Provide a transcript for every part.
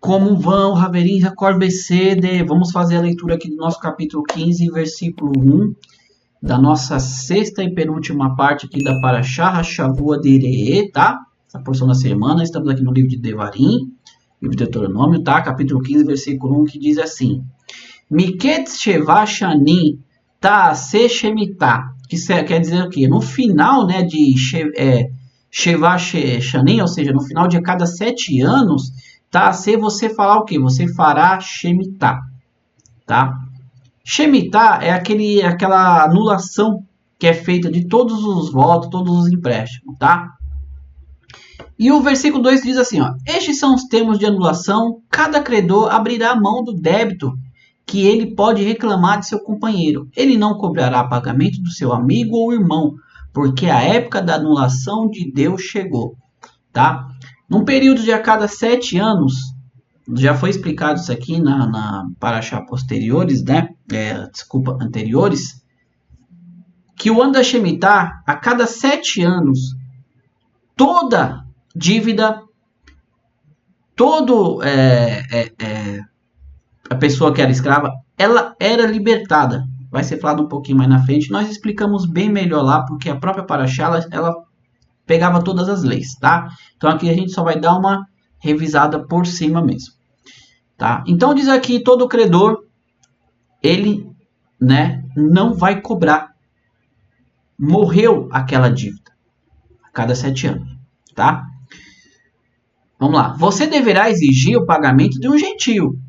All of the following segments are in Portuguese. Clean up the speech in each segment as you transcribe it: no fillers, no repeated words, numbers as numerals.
Como vão, Raverim, Record BC? Vamos fazer a leitura aqui do nosso capítulo 15, versículo 1, da nossa sexta e penúltima parte aqui da Parashá Hashavua de Iree, tá? Essa porção da semana, estamos aqui no livro de Devarim, livro de Deuteronômio, tá? Capítulo 15, versículo 1, que diz assim: Miketz Sheva Shanim Ta'aseh Shemitah, que quer dizer o quê? No final, né, de Sheva Shanim, ou seja, no final de cada 7 anos, Ta'aseh, você falar o quê? Você fará Shemitah, tá? Shemitah é aquela anulação que é feita de todos os votos, todos os empréstimos, tá? E o versículo 2 diz assim, ó: estes são os termos de anulação, cada credor abrirá a mão do débito que ele pode reclamar de seu companheiro. Ele não cobrará pagamento do seu amigo ou irmão, porque a época da anulação de Deus chegou, tá? Num período de a cada 7 anos, já foi explicado isso aqui na Parashá posteriores, né? Anteriores, que o ano da Shemitah, a cada 7 anos, toda dívida, a pessoa que era escrava, ela era libertada. Vai ser falado um pouquinho mais na frente. Nós explicamos bem melhor lá, porque a própria Parashá, ela pegava todas as leis, tá? Então aqui a gente só vai dar uma revisada por cima mesmo, tá? Então diz aqui, todo credor, ele, né, não vai cobrar. Morreu aquela dívida a cada 7 anos, tá? Vamos lá. Você deverá exigir o pagamento de um gentio,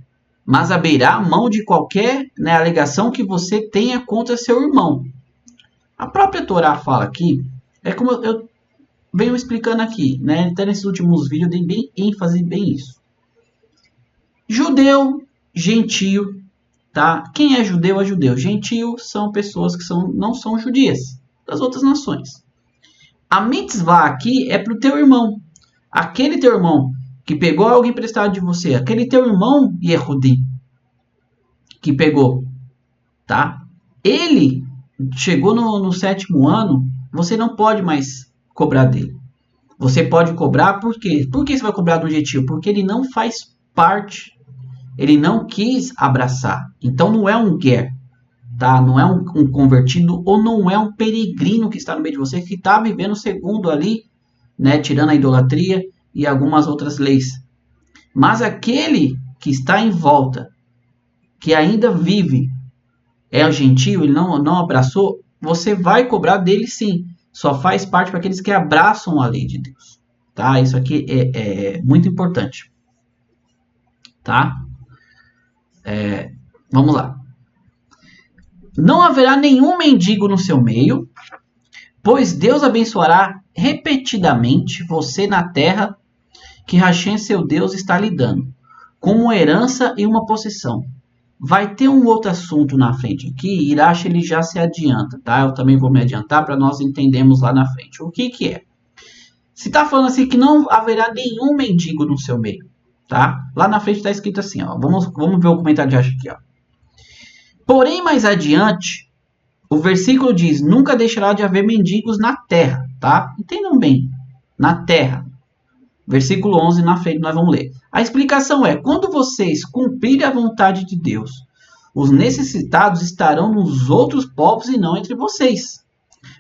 mas abrirá a mão de qualquer, né, alegação que você tenha contra seu irmão. A própria Torá fala aqui, é como eu venho explicando aqui, né? Até nesses últimos vídeos eu dei bem ênfase bem isso. Judeu, gentio, tá? Quem é judeu é judeu. Gentio são pessoas que não são judias, das outras nações. A mitzvah aqui é para o teu irmão. Aquele teu irmão que pegou algo emprestado de você, aquele teu irmão Yehudi que pegou, tá? Ele chegou no 7º ano, você não pode mais cobrar dele. Você pode cobrar por quê? Por que você vai cobrar do gentio? Porque ele não faz parte, ele não quis abraçar. Então não é um ger, tá? Não é um convertido ou não é um peregrino que está no meio de você, que está vivendo segundo ali, né, tirando a idolatria e algumas outras leis. Mas aquele que está em volta, que ainda vive, é o gentio, ele não abraçou, você vai cobrar dele sim. Só faz parte para aqueles que abraçam a lei de Deus, tá? Isso aqui é muito importante, tá? Vamos lá. Não haverá nenhum mendigo no seu meio, pois Deus abençoará repetidamente você na terra que Hashem, seu Deus, está lhe dando, como uma herança e uma possessão. Vai ter um outro assunto na frente aqui, Irache ele já se adianta, tá? Eu também vou me adiantar para nós entendermos lá na frente. O que é? Se está falando assim que não haverá nenhum mendigo no seu meio, tá? Lá na frente está escrito assim, ó. Vamos ver o comentário de Irache aqui, ó. Porém, mais adiante, o versículo diz, nunca deixará de haver mendigos na terra, tá? Entendam bem, na terra. Versículo 11, na frente nós vamos ler. A explicação é, quando vocês cumprirem a vontade de Deus, os necessitados estarão nos outros povos e não entre vocês.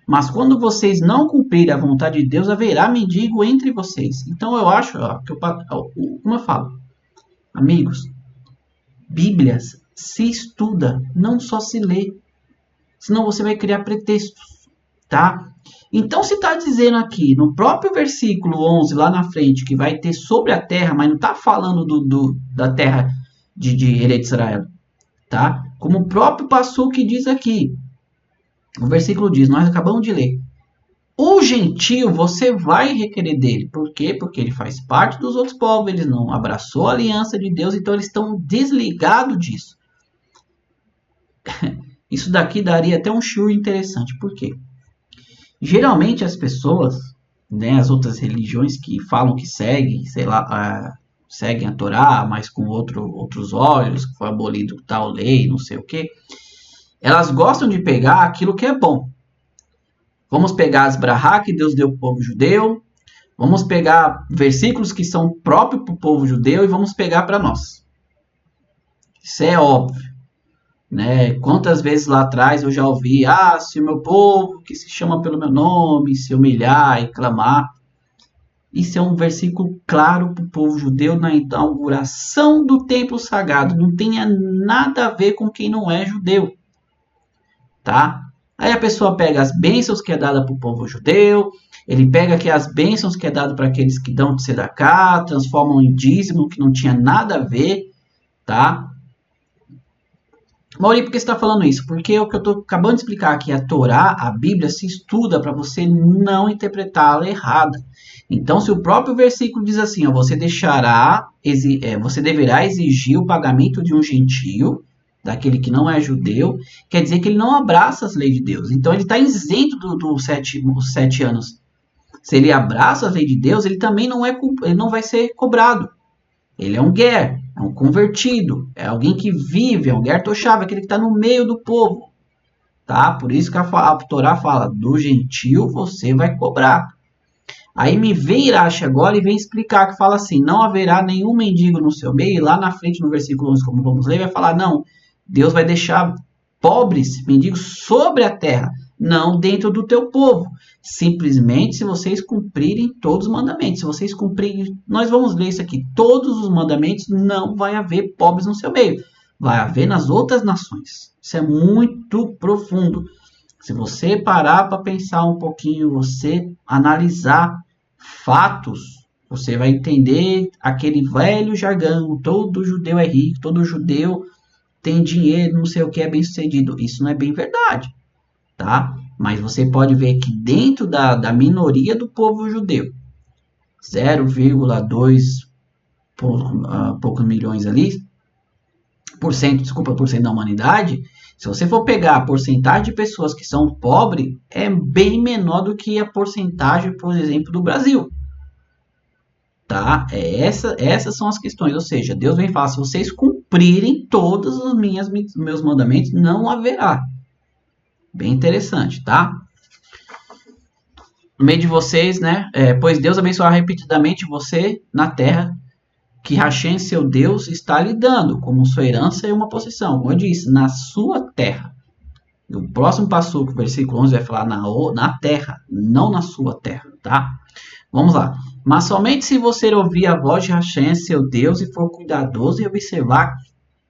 Mas quando vocês não cumprirem a vontade de Deus, haverá mendigo entre vocês. Então eu acho, como eu falo, amigos, Bíblias se estuda, não só se lê. Senão você vai criar pretextos, tá? Então, se está dizendo aqui, no próprio versículo 11, lá na frente, que vai ter sobre a terra, mas não está falando da terra de Eretz Israel, tá? Como o próprio Passuque diz aqui, o versículo diz, nós acabamos de ler, o gentio você vai requerer dele. Por quê? Porque ele faz parte dos outros povos, ele não abraçou a aliança de Deus, então eles estão desligados disso. Isso daqui daria até um shiur interessante. Por quê? Geralmente as pessoas, né, as outras religiões que falam que seguem, sei lá, seguem a Torá, mas com outros olhos, que foi abolido tal lei, não sei o quê, elas gostam de pegar aquilo que é bom. Vamos pegar as brahá que Deus deu para o povo judeu, Vamos pegar versículos que são próprios para o povo judeu e vamos pegar para nós. Isso é óbvio, né? Quantas vezes lá atrás eu já ouvi, se o meu povo que se chama pelo meu nome se humilhar e clamar. Isso é um versículo claro para o povo judeu na inauguração do templo sagrado. Não tem nada a ver com quem não é judeu, tá? Aí a pessoa pega as bênçãos que é dada para o povo judeu, ele pega aqui as bênçãos que é dado para aqueles que dão de tzedaká, transformam em dízimo, que não tinha nada a ver, tá? Mauri, por que você está falando isso? Porque o que eu estou acabando de explicar aqui, a Torá, a Bíblia, se estuda para você não interpretá-la errada. Então, se o próprio versículo diz assim, ó, você deverá exigir o pagamento de um gentio, daquele que não é judeu, quer dizer que ele não abraça as leis de Deus. Então, ele está isento dos 7 anos. Se ele abraça as leis de Deus, ele também ele não vai ser cobrado. Ele é um ger, é um convertido, é alguém que vive, é um ger toshav, aquele que está no meio do povo. Tá? Por isso que a Torá fala, do gentil você vai cobrar. Aí me vem Irache agora e vem explicar que fala assim, não haverá nenhum mendigo no seu meio, e lá na frente no versículo 11, como vamos ler, vai falar, não, Deus vai deixar pobres, mendigos sobre a terra, não dentro do teu povo. Simplesmente se vocês cumprirem todos os mandamentos. Se vocês cumprirem, nós vamos ler isso aqui, todos os mandamentos, não vai haver pobres no seu meio. Vai haver nas outras nações. Isso é muito profundo. Se você parar para pensar um pouquinho, você analisar fatos, você vai entender aquele velho jargão, todo judeu é rico, todo judeu tem dinheiro, não sei o que, é bem sucedido. Isso não é bem verdade, tá? Mas você pode ver que dentro da minoria do povo judeu, 0,2 poucos milhões ali, por cento da humanidade, se você for pegar a porcentagem de pessoas que são pobres, é bem menor do que a porcentagem, por exemplo, do Brasil. Tá? Essas são as questões. Ou seja, Deus vem falar, se vocês cumprirem todos os meus mandamentos, não haverá. Bem interessante, tá? No meio de vocês, né? Pois Deus abençoará repetidamente você na terra que Hashem, seu Deus, está lhe dando como sua herança e uma possessão. Como eu disse, na sua terra. O próximo passo, o versículo 11, vai falar na terra, não na sua terra, tá? Vamos lá. Mas somente se você ouvir a voz de Hashem, seu Deus, e for cuidadoso e observar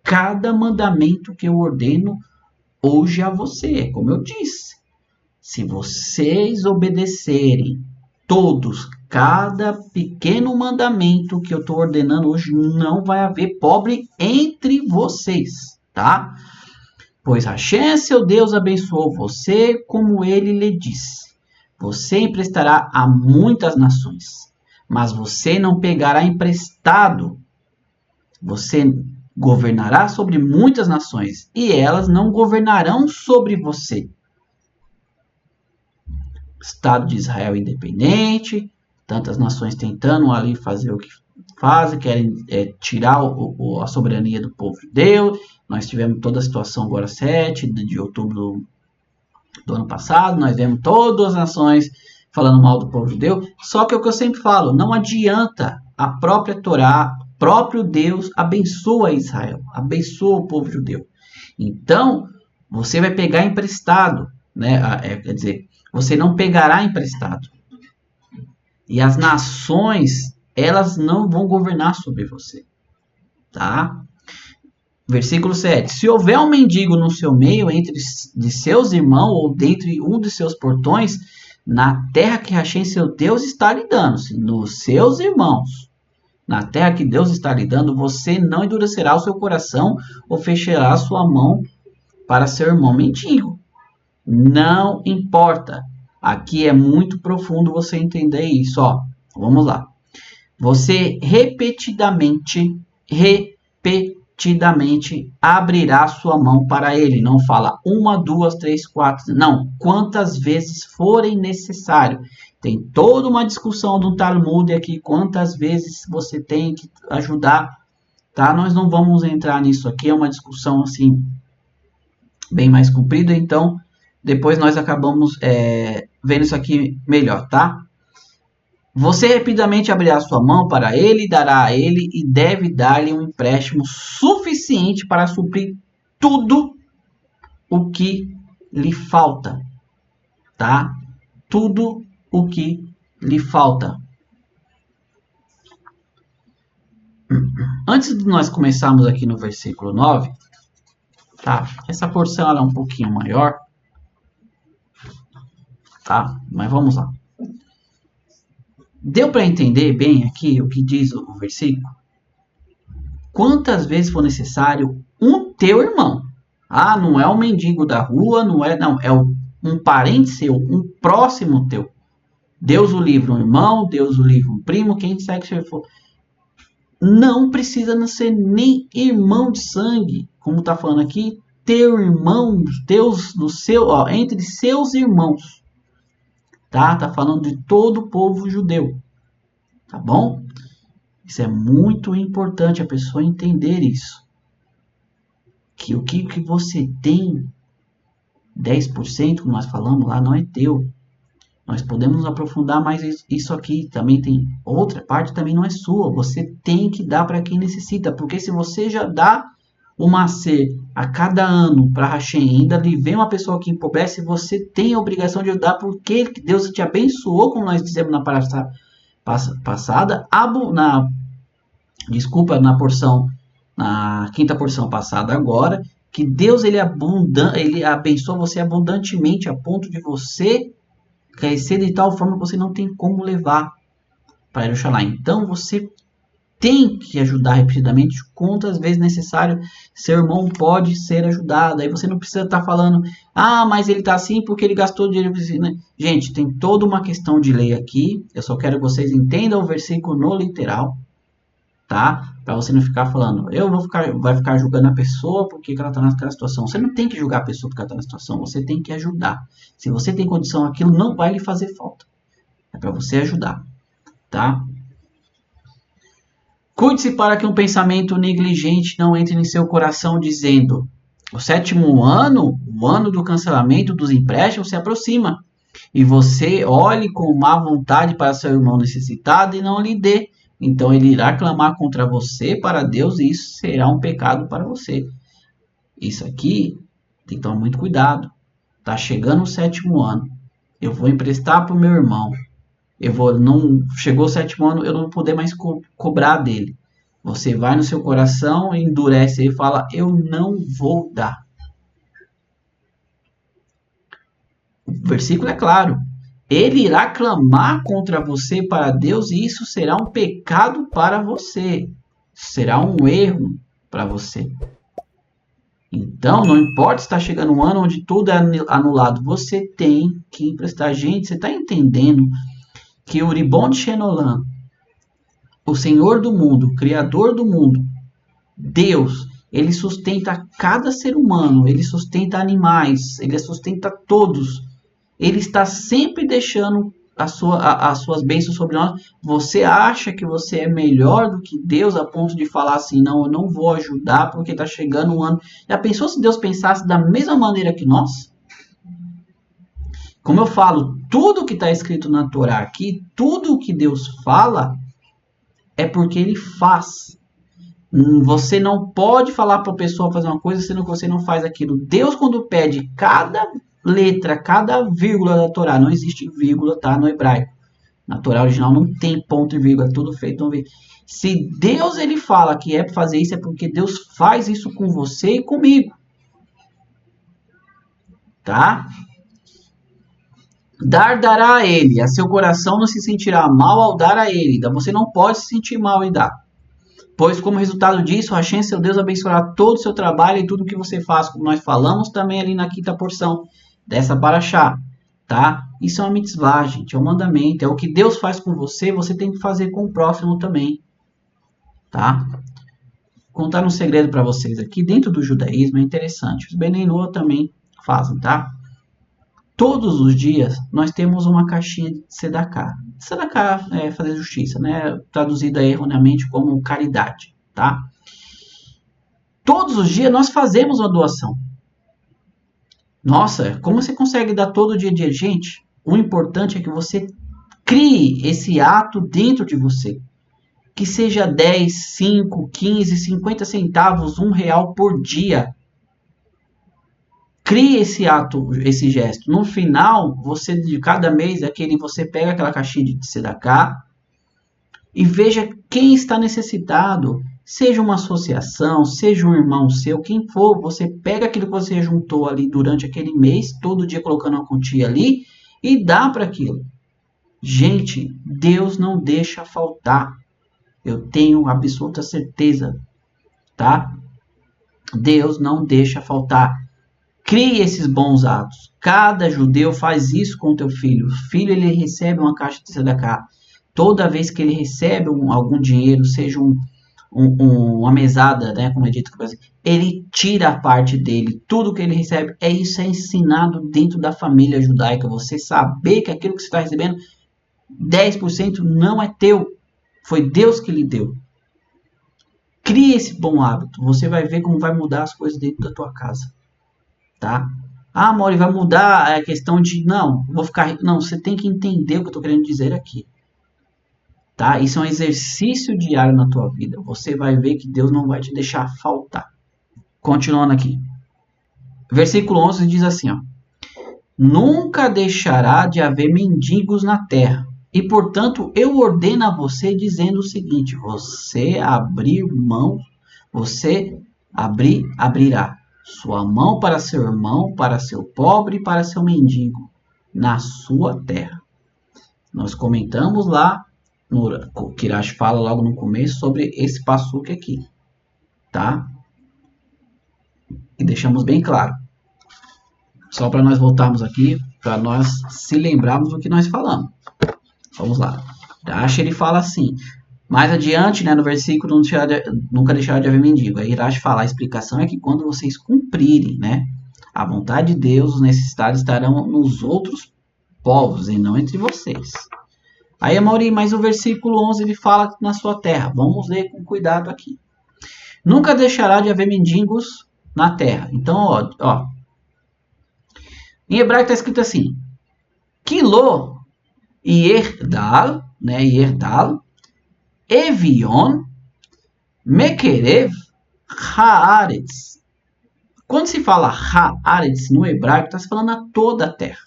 cada mandamento que eu ordeno hoje a você. Como eu disse, se vocês obedecerem todos, cada pequeno mandamento que eu estou ordenando hoje, não vai haver pobre entre vocês, tá? Pois Hashem, seu Deus, abençoou você como ele lhe disse. Você emprestará a muitas nações, mas você não pegará emprestado. Você governará sobre muitas nações, e elas não governarão sobre você. Estado de Israel independente, tantas nações tentando ali fazer o que fazem, querem tirar a soberania do povo judeu. Nós tivemos toda a situação agora 7 de outubro do ano passado, nós vemos todas as nações falando mal do povo judeu. Só que é o que eu sempre falo, não adianta, a própria Torá, próprio Deus abençoa Israel, abençoa o povo judeu. Então, você vai pegar emprestado, né? Quer dizer, você não pegará emprestado. E as nações, elas não vão governar sobre você. Tá? Versículo 7. Se houver um mendigo no seu meio, entre de seus irmãos, ou dentre um de seus portões, na terra que Hashem, seu Deus, está lhe dando, nos seus irmãos, na terra que Deus está lhe dando, você não endurecerá o seu coração, ou fechará a sua mão para seu irmão mendigo. Não importa. Aqui é muito profundo você entender isso. Ó, vamos lá. Você repetidamente abrirá sua mão para ele. Não fala 1, 2, 3, 4. Não. Quantas vezes forem necessário. Tem toda uma discussão do Talmud aqui. Quantas vezes você tem que ajudar. Tá? Nós não vamos entrar nisso aqui. É uma discussão assim bem mais comprida. Então, depois nós acabamos vendo isso aqui melhor, tá? Você rapidamente abrirá sua mão para ele, dará a ele e deve dar-lhe um empréstimo suficiente para suprir tudo o que lhe falta, tá? Tudo o que lhe falta. Antes de nós começarmos aqui no versículo 9, tá? Essa porção ela é um pouquinho maior, tá? Mas vamos lá. Deu para entender bem aqui o que diz o versículo? Quantas vezes for necessário um teu irmão. Ah, não é um mendigo da rua, não, é um parente seu, um próximo teu. Deus o livre um irmão, Deus o livre um primo, quem quiser que você for. Não precisa ser nem irmão de sangue, como está falando aqui, teu irmão, Deus do seu, ó, entre seus irmãos. Tá falando de todo o povo judeu. Tá bom? Isso é muito importante a pessoa entender isso. Que o que você tem, 10%, como nós falamos lá, não é teu. Nós podemos aprofundar mais isso aqui. Também tem outra parte, também não é sua. Você tem que dar para quem necessita. Porque se você já dá o macer a cada ano para Hashem, ainda lhe vem uma pessoa que empobrece, você tem a obrigação de ajudar, porque Deus te abençoou, como nós dizemos na passada, na porção, na quinta porção passada agora, que Deus ele abençoa você abundantemente a ponto de você crescer de tal forma que você não tem como levar para Jerusalém. Então você tem que ajudar repetidamente quantas vezes necessário. Seu irmão pode ser ajudado. Aí você não precisa estar falando, mas ele está assim porque ele gastou dinheiro. Gente, tem toda uma questão de lei aqui. Eu só quero que vocês entendam o versículo no literal, tá? Para você não ficar falando, vai ficar julgando a pessoa porque ela está naquela situação. Você não tem que julgar a pessoa porque ela está na situação. Você tem que ajudar. Se você tem condição, aquilo não vai lhe fazer falta. É para você ajudar, tá? Cuide-se para que um pensamento negligente não entre em seu coração, dizendo: o sétimo ano, o ano do cancelamento dos empréstimos, se aproxima, e você olhe com má vontade para seu irmão necessitado e não lhe dê. Então ele irá clamar contra você para Deus e isso será um pecado para você. Isso aqui tem que tomar muito cuidado. Está chegando o sétimo ano. Eu vou emprestar para o meu irmão. Chegou o sétimo ano, eu não vou poder mais cobrar dele. Você vai no seu coração, endurece e fala, eu não vou dar. O versículo é claro. Ele irá clamar contra você para Deus e isso será um pecado para você. Será um erro para você. Então, não importa se está chegando um ano onde tudo é anulado. Você tem que emprestar. Gente, você está entendendo que o Ribon de Shenolan, o Senhor do mundo, o Criador do mundo, Deus, ele sustenta cada ser humano, ele sustenta animais, ele sustenta todos. Ele está sempre deixando as suas bênçãos sobre nós. Você acha que você é melhor do que Deus a ponto de falar assim, não, eu não vou ajudar porque está chegando um ano. Já pensou se Deus pensasse da mesma maneira que nós? Como eu falo, tudo que está escrito na Torá aqui, tudo que Deus fala, é porque Ele faz. Você não pode falar para a pessoa fazer uma coisa sendo que você não faz aquilo. Deus, quando pede cada letra, cada vírgula da Torá, não existe vírgula, tá? No hebraico. Na Torá original não tem ponto e vírgula, é tudo feito. Se Deus ele fala que é para fazer isso, é porque Deus faz isso com você e comigo. Tá? Dará a ele, a seu coração não se sentirá mal ao dar a ele. Você não pode se sentir mal em dar. Pois como resultado disso, Hashem, seu Deus, abençoará todo o seu trabalho e tudo que você faz, como nós falamos também ali na quinta porção dessa paraxá, tá? Isso é uma mitzvah, gente, é um mandamento, é o que Deus faz com você, você tem que fazer com o próximo também, tá? Vou contar um segredo para vocês aqui, dentro do judaísmo é interessante, os Benenô também fazem, tá? Todos os dias nós temos uma caixinha de tzedakah. Tzedakah é fazer justiça, né? Traduzida erroneamente como caridade, tá? Todos os dias nós fazemos uma doação. Nossa, como você consegue dar todo dia? Gente, o importante é que você Crie esse ato dentro de você. Que seja 10, 5, 15, 50 centavos, R$ 1 por dia. Crie esse ato, esse gesto. No final, você de cada mês, você pega aquela caixinha de tzedakah e veja quem está necessitado. Seja uma associação, seja um irmão seu, quem for, você pega aquilo que você juntou ali durante aquele mês, todo dia colocando uma quantia ali e dá para aquilo. Gente, Deus não deixa faltar. Eu tenho absoluta certeza, tá? Deus não deixa faltar. Crie esses bons atos. Cada judeu faz isso com o teu filho. O filho, ele recebe uma caixa de tzedakah. Toda vez que ele recebe algum dinheiro, seja uma mesada, né, como é dito no Brasil, ele tira a parte dele. Tudo que ele recebe, isso é ensinado dentro da família judaica. Você saber que aquilo que você está recebendo, 10% não é teu. Foi Deus que lhe deu. Crie esse bom hábito. Você vai ver como vai mudar as coisas dentro da tua casa. Tá? Ah, Mauri, vai mudar a questão de... Não, vou ficar rico. Não, você tem que entender o que eu estou querendo dizer aqui. Tá? Isso é um exercício diário na tua vida. Você vai ver que Deus não vai te deixar faltar. Continuando aqui. Versículo 11 diz assim, ó. Nunca deixará de haver mendigos na terra. E, portanto, eu ordeno a você dizendo o seguinte. Abrirá sua mão para seu irmão, para seu pobre e para seu mendigo, na sua terra. Nós comentamos lá, o Kirash fala logo no começo sobre esse passuque aqui, tá? E deixamos bem claro. Só para nós voltarmos aqui, para nós se lembrarmos do que nós falamos. Vamos lá. Rashi, ele fala assim... Mais adiante, né, no versículo, nunca deixará de haver mendigo. Aí Rashi fala, a explicação é que quando vocês cumprirem, né, a vontade de Deus, os necessitados estarão nos outros povos e não entre vocês. Aí, Mauri, mas o versículo 11 ele fala na sua terra. Vamos ler com cuidado aqui. Nunca deixará de haver mendigos na terra. Então, ó em hebraico está escrito assim, Kilo Yerdal, né, Yerdal, Evion, Mekerev, Haaretz. Quando se fala Haaretz no hebraico, está se falando a toda a terra.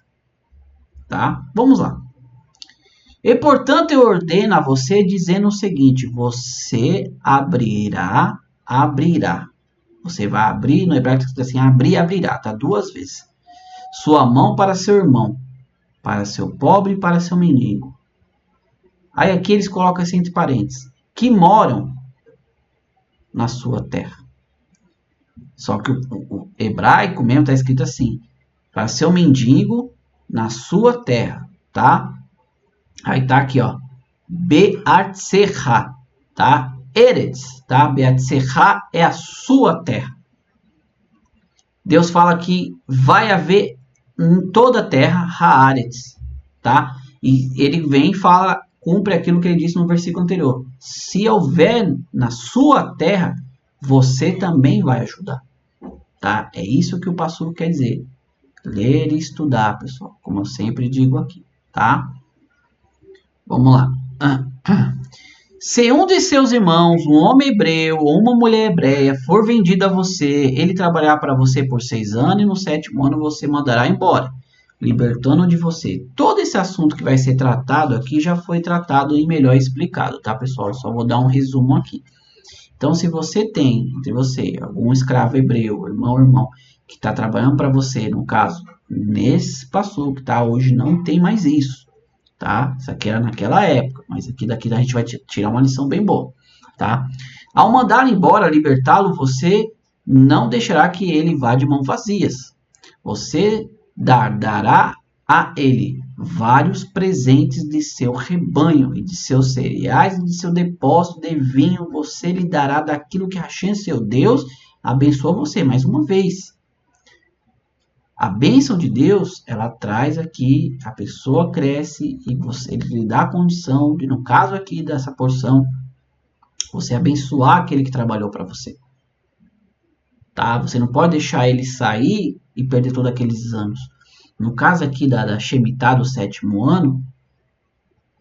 Tá? Vamos lá. E, portanto, eu ordeno a você dizendo o seguinte, você abrirá. Você vai abrir, no hebraico está assim, abrirá, tá? 2 vezes. Sua mão para seu irmão, para seu pobre e para seu mendigo. Aí aqui eles colocam assim entre parênteses, que moram na sua terra. Só que o hebraico mesmo está escrito assim, para seu mendigo na sua terra, tá? Aí tá aqui, ó, Be'artsecha, tá? Eretz, tá? Be'artsecha é a sua terra. Deus fala que vai haver em toda a terra Haaretz, tá? E ele vem e fala, cumpre aquilo que ele disse no versículo anterior. Se houver na sua terra, você também vai ajudar, tá? É isso que o pastor quer dizer. Ler e estudar, pessoal, como eu sempre digo aqui, tá? Vamos lá. Se um de seus irmãos, um homem hebreu ou uma mulher hebreia, for vendido a você, ele trabalhará para você por 6 anos e no 7º ano você mandará embora, libertando de você. Todo esse assunto que vai ser tratado aqui já foi tratado e melhor explicado, tá, pessoal? Eu só vou dar um resumo aqui. Então, se você tem entre você algum escravo hebreu, irmão, que está trabalhando para você, no caso, nesse passo que tá hoje, não tem mais isso, tá? Isso aqui era naquela época, mas daqui a gente vai tirar uma lição bem boa, tá? Ao mandar embora, libertá-lo, você não deixará que ele vá de mãos vazias. Você dará a ele vários presentes de seu rebanho e de seus cereais e de seu depósito de vinho. Você lhe dará daquilo que Hashem, seu Deus, abençoou você. Mais uma vez, a bênção de Deus, ela traz aqui, a pessoa cresce e ele lhe dá a condição de, no caso aqui dessa porção, você abençoar aquele que trabalhou para você. Tá? Você não pode deixar ele sair e perder todos aqueles anos. No caso aqui da Shemitah, do 7º ano,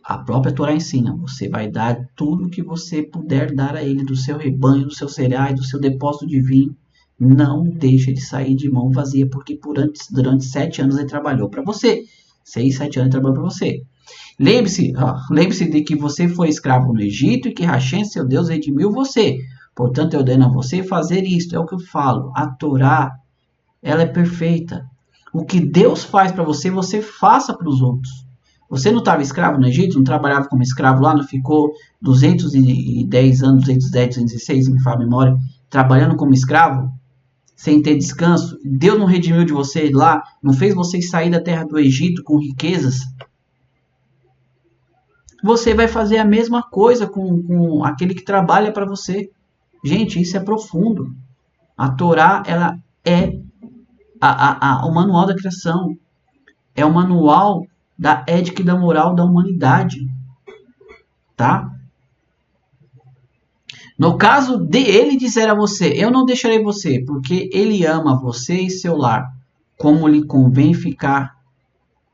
A própria Torá ensina, você vai dar tudo que você puder dar a ele, do seu rebanho, dos seus cereais, do seu depósito de vinho. Não deixe ele sair de mão vazia, porque durante 7 anos ele trabalhou para você. 6, 7 anos ele trabalhou para você. Lembre-se de que você foi escravo no Egito e que Hashem, seu Deus, redimiu você. Portanto, eu ordeno a você fazer isto. É o que eu falo. A Torá, ela é perfeita. O que Deus faz para você, você faça para os outros. Você não estava escravo no Egito? Não trabalhava como escravo lá? Não ficou 210 anos, 210, 216, me fala a memória, trabalhando como escravo? Sem ter descanso? Deus não redimiu de você lá? Não fez você sair da terra do Egito com riquezas? Você vai fazer a mesma coisa com aquele que trabalha para você. Gente, isso é profundo. A Torá, ela é o manual da criação. É o manual da ética e da moral da humanidade. Tá? No caso de ele dizer a você, eu não deixarei você, porque ele ama você e seu lar, como lhe convém ficar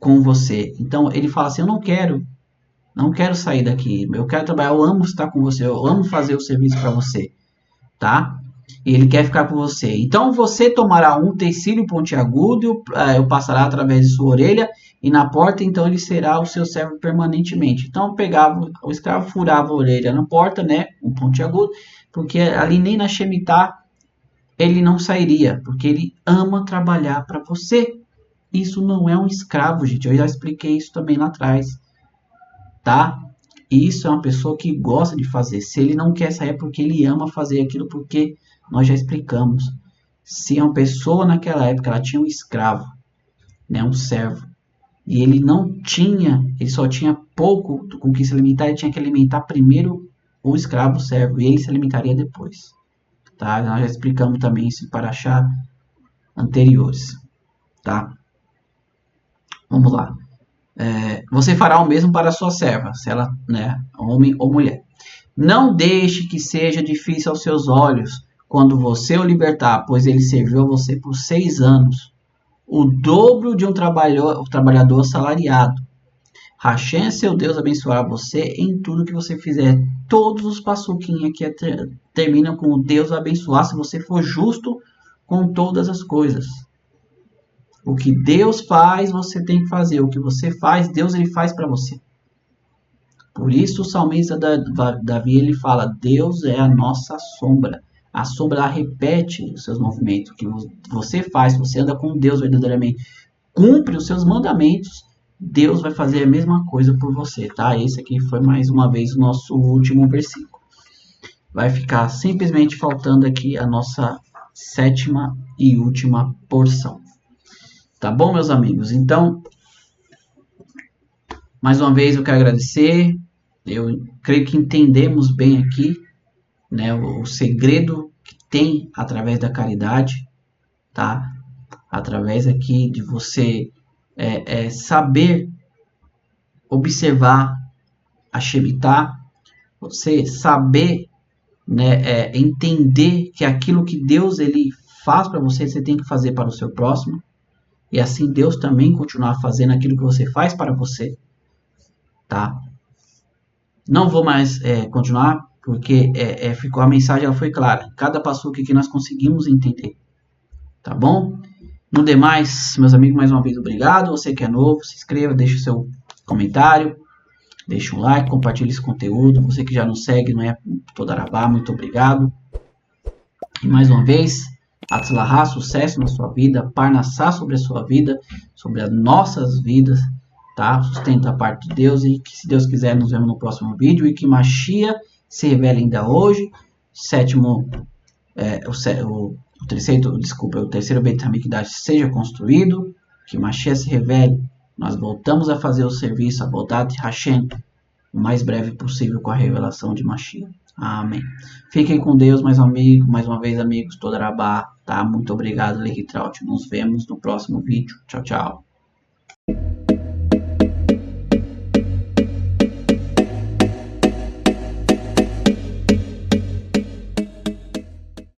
com você. Então, ele fala assim, eu não quero sair daqui, eu quero trabalhar, eu amo estar com você, eu amo fazer o serviço para você, tá? E ele quer ficar com você. Então você tomará um utensílio pontiagudo, eu passará através de sua orelha, e na porta então ele será o seu servo permanentemente. Então pegava, o escravo furava a orelha na porta, né, um pontiagudo, porque ali nem na Shemitah ele não sairia, porque ele ama trabalhar para você. Isso não é um escravo, gente, eu já expliquei isso também lá atrás. Tá? Isso é uma pessoa que gosta de fazer. Se ele não quer sair é porque ele ama fazer aquilo, porque nós já explicamos. Se uma pessoa naquela época ela tinha um escravo, né, um servo, e ele não tinha, ele só tinha pouco com que se alimentar, ele tinha que alimentar primeiro o escravo, o servo, e ele se alimentaria depois. Tá? Nós já explicamos também isso em Parashá anteriores. Tá? Vamos lá. Você fará o mesmo para a sua serva, se ela, né, homem ou mulher. Não deixe que seja difícil aos seus olhos quando você o libertar, pois ele serviu a você por 6 anos, o dobro de um trabalhador assalariado. Hashem, seu Deus, abençoará você em tudo que você fizer. Todos os passuquinhos aqui terminam com o Deus abençoar se você for justo com todas as coisas. O que Deus faz, você tem que fazer. O que você faz, Deus ele faz para você. Por isso o salmista Davi ele fala, Deus é a nossa sombra. A sombra ela repete os seus movimentos. O que você faz, você anda com Deus verdadeiramente, cumpre os seus mandamentos, Deus vai fazer a mesma coisa por você, tá? Esse aqui foi mais uma vez o nosso último versículo. Vai ficar simplesmente faltando aqui a nossa 7ª e última porção. Tá bom, meus amigos? Então, mais uma vez eu quero agradecer. Eu creio que entendemos bem aqui, né, o segredo que tem através da caridade, tá? Através aqui de você saber observar a Shemitah, você saber, né, entender que aquilo que Deus ele faz para você, você tem que fazer para o seu próximo. E assim Deus também continuar fazendo aquilo que você faz para você, tá? Não vou mais continuar, porque a mensagem ela foi clara. Cada passo que nós conseguimos entender, tá bom? No demais, meus amigos, mais uma vez obrigado. Você que é novo, se inscreva, deixe o seu comentário, deixe um like, compartilhe esse conteúdo. Você que já nos segue, não é Todarabá, muito obrigado. E mais uma vez, Atzlahá, sucesso na sua vida, Parnassá sobre a sua vida, sobre as nossas vidas, tá? Sustento da parte de Deus e que, se Deus quiser, nos vemos no próximo vídeo e que Mashiach se revele ainda hoje. O terceiro Beit HaMikdash seja construído, que Mashiach se revele, nós voltamos a fazer o serviço, a Avodat Hashem, o mais breve possível com a revelação de Mashiach. Amém. Fiquem com Deus, mais uma vez, amigos, Todarabá, tá? Muito obrigado, Lehitraut. Nos vemos no próximo vídeo. Tchau, tchau.